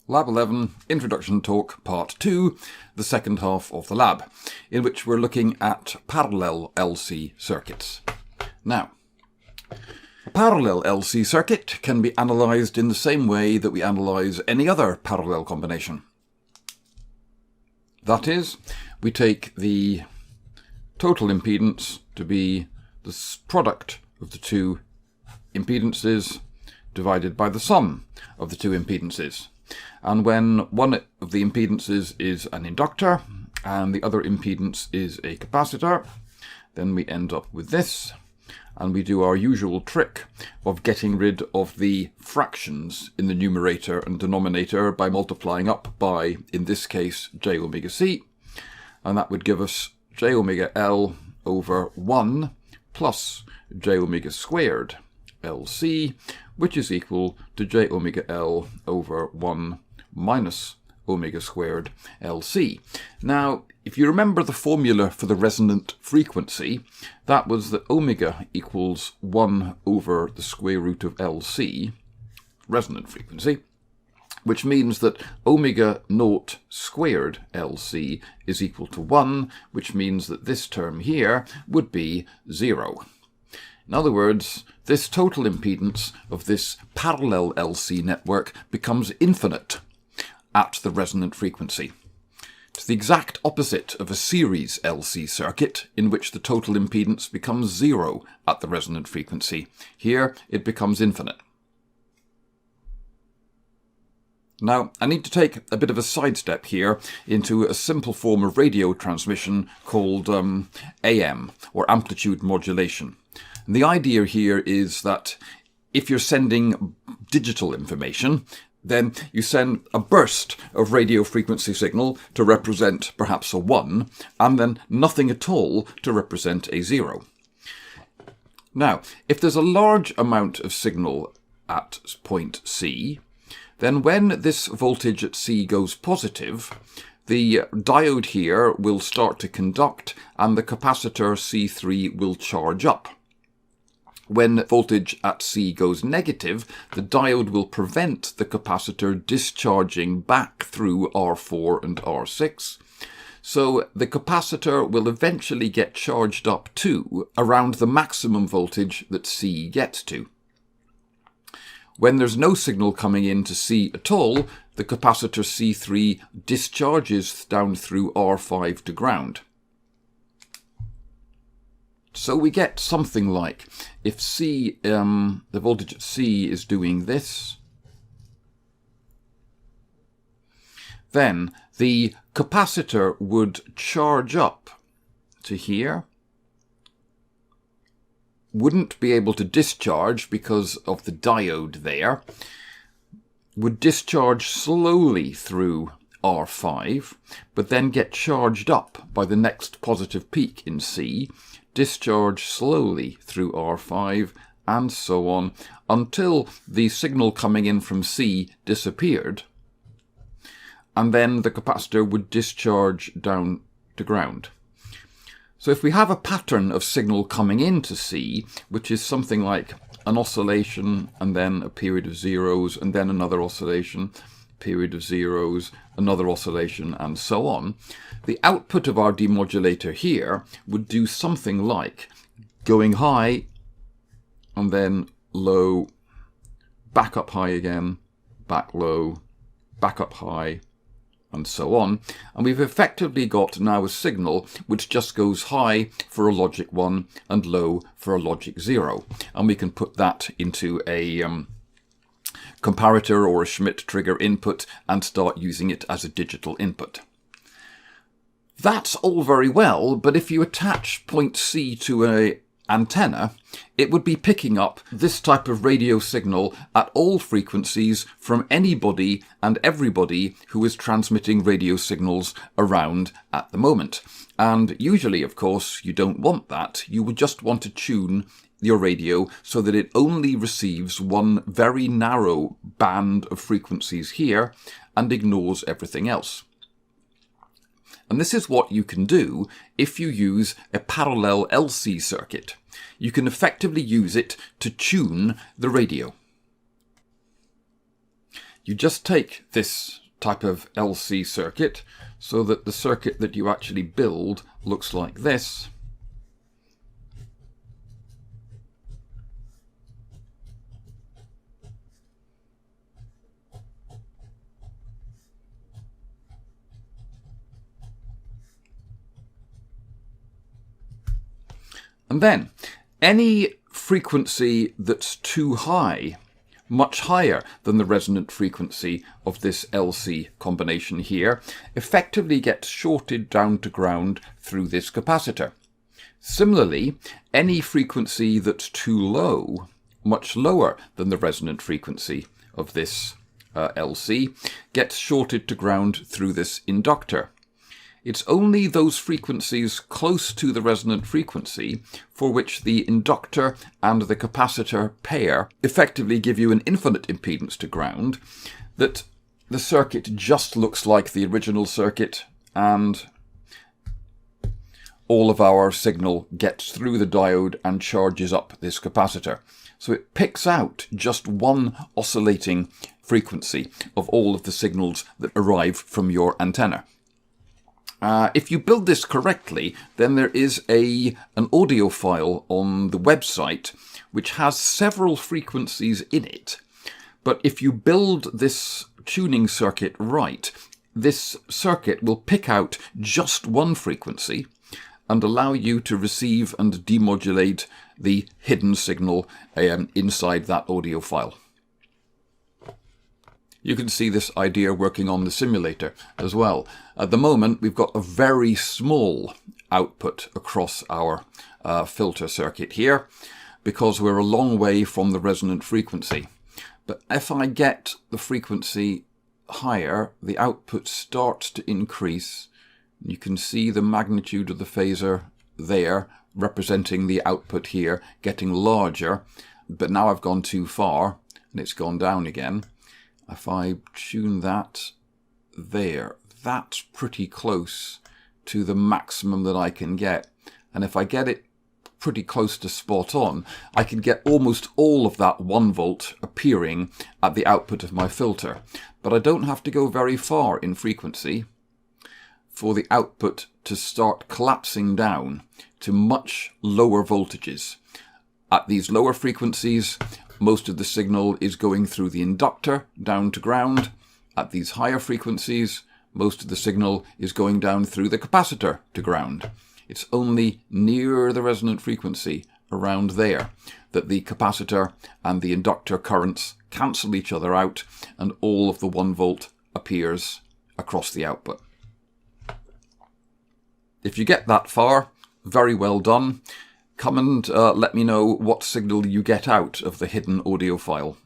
Lab 11, Introduction Talk Part 2, the second half of the lab, in which we're looking at parallel LC circuits. Now, a parallel LC circuit can be analysed in the same way that we analyse any other parallel combination. That is, we take the total impedance to be the product of the two impedances divided by the sum of the two impedances. And when one of the impedances is an inductor and the other impedance is a capacitor, then we end up with this, and we do our usual trick of getting rid of the fractions in the numerator and denominator by multiplying up by, in this case, j omega c, and that would give us j omega L over 1 plus j omega squared LC, which is equal to j omega L over 1 minus omega squared LC. Now, if you remember the formula for the resonant frequency, that was that omega equals 1 over the square root of LC, resonant frequency, which means that omega naught squared LC is equal to 1, which means that this term here would be 0. In other words, this total impedance of this parallel LC network becomes infinite at the resonant frequency. It's the exact opposite of a series LC circuit in which the total impedance becomes 0 at the resonant frequency. Here it becomes infinite. Now, I need to take a bit of a sidestep here into a simple form of radio transmission called AM, or amplitude modulation. And the idea here is that if you're sending digital information, then you send a burst of radio frequency signal to represent perhaps a 1, and then nothing at all to represent a 0. Now, if there's a large amount of signal at point C, then when this voltage at C goes positive, the diode here will start to conduct and the capacitor C3 will charge up. When voltage at C goes negative, the diode will prevent the capacitor discharging back through R4 and R6. So the capacitor will eventually get charged up to around the maximum voltage that C gets to. When there's no signal coming in to C at all, the capacitor C3 discharges down through R5 to ground. So we get something like, if C, the voltage at C is doing this, then the capacitor would charge up to here, wouldn't be able to discharge because of the diode there, would discharge slowly through R5, but then get charged up by the next positive peak in C, discharge slowly through R5, and so on, until the signal coming in from C disappeared, and then the capacitor would discharge down to ground. So if we have a pattern of signal coming into C, which is something like an oscillation, and then a period of zeros, and then another oscillation, period of zeros, another oscillation, and so on, the output of our demodulator here would do something like going high and then low, back up high again, back low, back up high, and so on. And we've effectively got now a signal which just goes high for a logic 1 and low for a logic 0. And we can put that into a comparator or a Schmidt trigger input and start using it as a digital input. That's all very well, but if you attach point C to an antenna, it would be picking up this type of radio signal at all frequencies from anybody and everybody who is transmitting radio signals around at the moment. And usually, of course, you don't want that. You would just want to tune your radio so that it only receives one very narrow band of frequencies here and ignores everything else. And this is what you can do if you use a parallel LC circuit. You can effectively use it to tune the radio. You just take this type of LC circuit so that the circuit that you actually build looks like this. And then any frequency that's too high, much higher than the resonant frequency of this LC combination here, effectively gets shorted down to ground through this capacitor. Similarly, any frequency that's too low, much lower than the resonant frequency of this LC, gets shorted to ground through this inductor. It's only those frequencies close to the resonant frequency for which the inductor and the capacitor pair effectively give you an infinite impedance to ground that the circuit just looks like the original circuit, and all of our signal gets through the diode and charges up this capacitor. So it picks out just one oscillating frequency of all of the signals that arrive from your antenna. If you build this correctly, then there is an audio file on the website which has several frequencies in it. But if you build this tuning circuit right, this circuit will pick out just one frequency and allow you to receive and demodulate the hidden signal inside that audio file. You can see this idea working on the simulator as well. At the moment, we've got a very small output across our filter circuit here because we're a long way from the resonant frequency. But if I get the frequency higher, the output starts to increase. You can see the magnitude of the phasor there, representing the output here, getting larger. But now I've gone too far and it's gone down again. If I tune that there, that's pretty close to the maximum that I can get. And if I get it pretty close to spot on, I can get almost all of that 1 volt appearing at the output of my filter. But I don't have to go very far in frequency for the output to start collapsing down to much lower voltages. At these lower frequencies, most of the signal is going through the inductor down to ground. At these higher frequencies, most of the signal is going down through the capacitor to ground. It's only near the resonant frequency, around there, that the capacitor and the inductor currents cancel each other out and all of the 1 volt appears across the output. If you get that far, very well done. Come and let me know what signal you get out of the hidden audio file.